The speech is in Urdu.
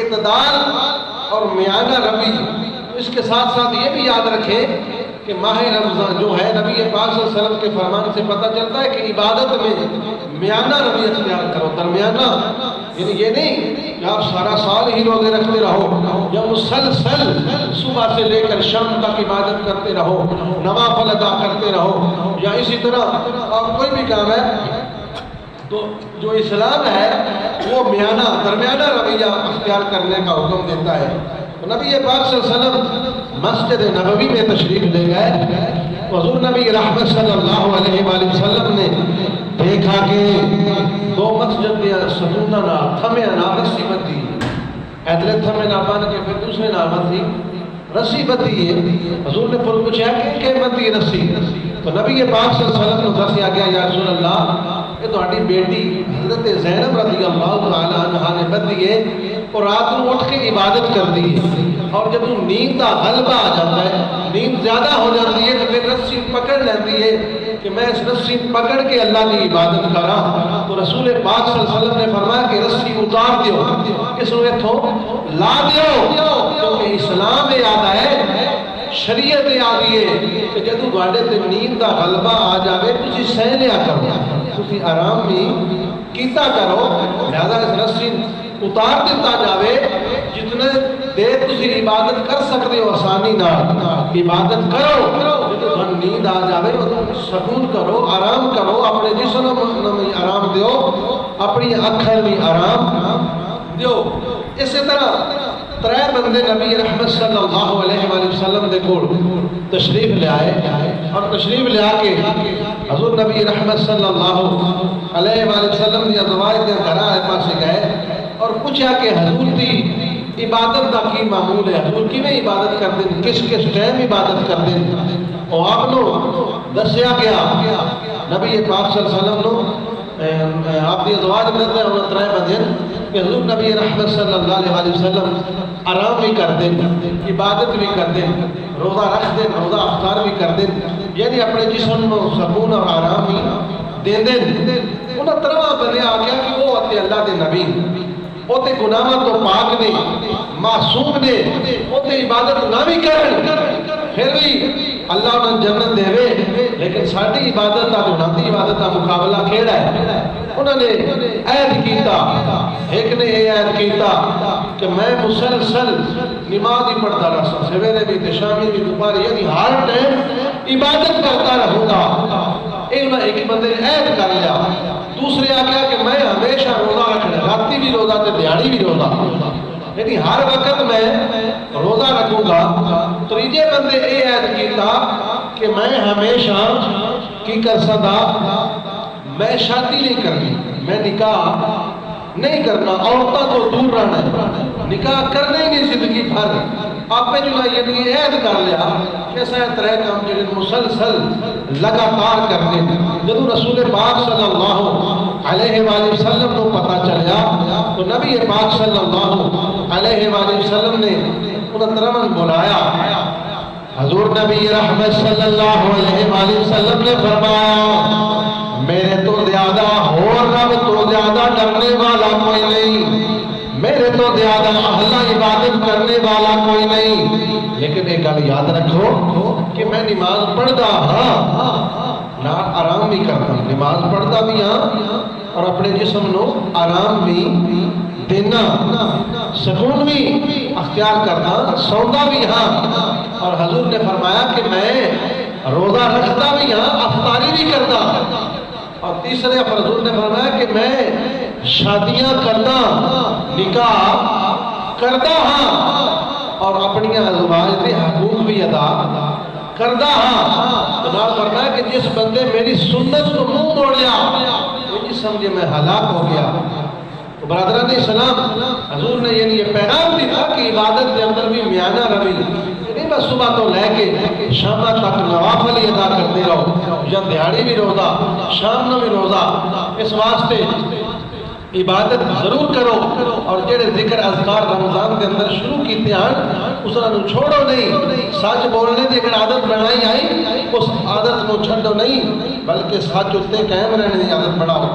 اعتدال اور میانہ روی۔ اس کے ساتھ ساتھ یہ بھی یاد رکھیں کہ ماہ رمضان جو ہے، نبی پاک صلی اللہ علیہ وسلم کے فرمان سے پتہ چلتا ہے کہ عبادت میں میانہ روی اختیار کرو، درمیانہ، یعنی یہ نہیں کہ آپ سارا سال ہی روزے رکھتے رہو یا مسلسل صبح سے لے کر شام تک عبادت کرتے رہو، نوافل ادا کرتے رہو، یا اسی طرح آپ کوئی بھی کام ہے تو جو اسلام ہے وہ میانہ درمیانہ رویہ اختیار کرنے کا حکم دیتا ہے۔ تو نبی پاک صلی اللہ علیہ وسلم مسجد نبوی میں تشریف لے گئے، حضور نبی رحمت صلی اللہ علیہ وآلہ وسلم نے دیکھا کہ دو مسجد دیا ستونہ نا تھمے نا رسی بدھی، ایدلے تھمے نا بان کے پھر دوسرے نا بدھی رسی بدھی ہے۔ حضور نے پوچھا کہ بدھی رسی؟ تو نبی پاک صلی اللہ علیہ وسلم نے دسیا گیا، یا رسول اللہ یہ تو ہماری بیٹی حضرت زینب رضی اللہ تعالی عنہ نے بدھی ہے، اور رات کو اٹھ کے عبادت کرتی ہے، اور جب نیند کا غلبہ آ جاتا ہے، نیند زیادہ ہو جاتی ہے، تو پھر رسی پکڑ لیتی ہے کہ میں اس رسی پکڑ کے اللہ کی عبادت کرا۔ تو رسول پاک صلی اللہ علیہ وسلم نے فرمایا کہ رسی اتار دیو، اس نے تھو لا دیو، کیونکہ اسلام میں یاد ہے، شریعت یاد ہے کہ جدو گاڑے تے نیند کا غلبہ آ جاوے تسی سہ لیا کرو، تسی آرام بھی کیتا کرو، لہذا اس رسی اتار دیتا جاوے، جتنے دیر تسی عبادت کر سکتے ہو آسانی نہ عبادت کرو، جب نیند آ جاوے سکون کرو، آرام کرو، اپنے جسم میں آرام دیو، اپنی اکھر میں آرام دیو۔ اسی طرح ترے بندے نبی رحمت صلی اللہ علیہ وآلہ وسلم دے کول تشریف لے آئے، اور تشریف لے آ کے حضور نبی رحمت صلی اللہ علیہ وآلہ وسلم دی ازواج دے گھر آئے پاسے گئے اور پوچھا کہ حضور دی عبادت دا کی معمول ہے، حضور کی میں عبادت کرتے ہیں، کس کس ٹائم عبادت کرتے ہیں؟ اور آپ نو دسیا گیا نبی پاک صلی اللہ علیہ وسلم نو آپ دی ازواج ملتے ہیں انہوں ترائے بدین کہ حضور نبی رحمت صلی اللہ علیہ وسلم آرام بھی کرتے ہیں، عبادت بھی کرتے ہیں، روزہ رکھ دیں، روزہ افطار بھی کرتے ہیں، یعنی اپنے جسم میں سکون اور آرام بھی دے دیں۔ انہوں ترواں بندے آگیا کہ وہ ہوتے اللہ دے نبی، وہ تے گناہ تو پاک نے، معصوم نے، وہ تے عبادت نہ بھی کریں، پھر بھی اللہ انہوں جنت دے وے، لیکن ساڑھی عبادت تا جو ناتی عبادت تا مقابلہ کھیڑا ہے۔ انہوں نے عہد کیتا، ایک نے یہ عہد کیتا کہ میں مسلسل نماز ہی پڑھتا رہا، سویرے بھی شامی بھی دوپہر، یعنی ہر ٹائم عبادت کرتا رہوں گا۔ ایک بندے نے عہد کر لیا، دوسرے آگیا کہ میں ہمیشہ روزہ رکھنا، راتی بھی روزہ تے دیہاڑی بھی روزہ، یعنی ہر وقت میں روزہ رکھوں گا۔ تیجے بندے یہ عہد کیتا کہ میں ہمیشہ کی کر سکتا، میں شادی نہیں کرنی، میں نکاح نہیں کرنا، عورتوں کو دور رہنا ہے، نکاح کرنے کی زندگی بھر آپ نے جو یہ عہد کر لیا کہ ایسا ترے کام جو مسلسل لگاتار کرنے۔ جب رسول پاک صلی اللہ علیہ وآلہ وسلم کو پتہ چلیا تو نبی پاک صلی اللہ علیہ وآلہ وسلم نے انہیں ترمن بلایا۔ حضور نبی رحمت صلی اللہ علیہ وآلہ وسلم نے فرمایا میرے تو زیادہ اور رب تو زیادہ ڈرنے والا کوئی نہیں، میرے تو زیادہ اہل عبادت کرنے والا کوئی نہیں، لیکن ایک گل یاد رکھو کہ میں نماز پڑھتا ہاں، نہ آرام بھی کرتا، نماز پڑھتا بھی ہاں اور اپنے جسم نو آرام بھی دینا، سکون بھی اختیار کرنا، سونا بھی ہاں، اور حضور نے فرمایا کہ میں روزہ رکھتا بھی ہاں، افطاری بھی کرتا، اور تیسرے حضور نے فرمایا کہ میں شادیاں کرنا، نکاح کرتا ہاں، اور اپنی ازواج کے حقوق بھی ادا کرتا ہاں۔ تو نال فرمایا کہ جس بندے میری سنت کو منہ موڑ لیا وہی سمجھے میں ہلاک ہو گیا۔ تو برادران اسلام، حضور نے یہ پیغام دیا کہ عبادت کے اندر بھی میانہ روی، نہیں بس صبح تو لے کے شام تک نوافل ہی ادا کرتے رہو، یا دیہاڑی بھی روزہ، شام نو بھی روزہ، اس واسطے عبادت ضرور کرو، اور جڑے ذکر اذکار رمضان کے اندر شروع کیتے ہیں اس نے چھوڑو نہیں، سچ بولنے کی اگر عادت بنائی آئی اس عادت کو چھڑو نہیں، بلکہ سچ اتنے قائم رہنے کی عادت بناؤ۔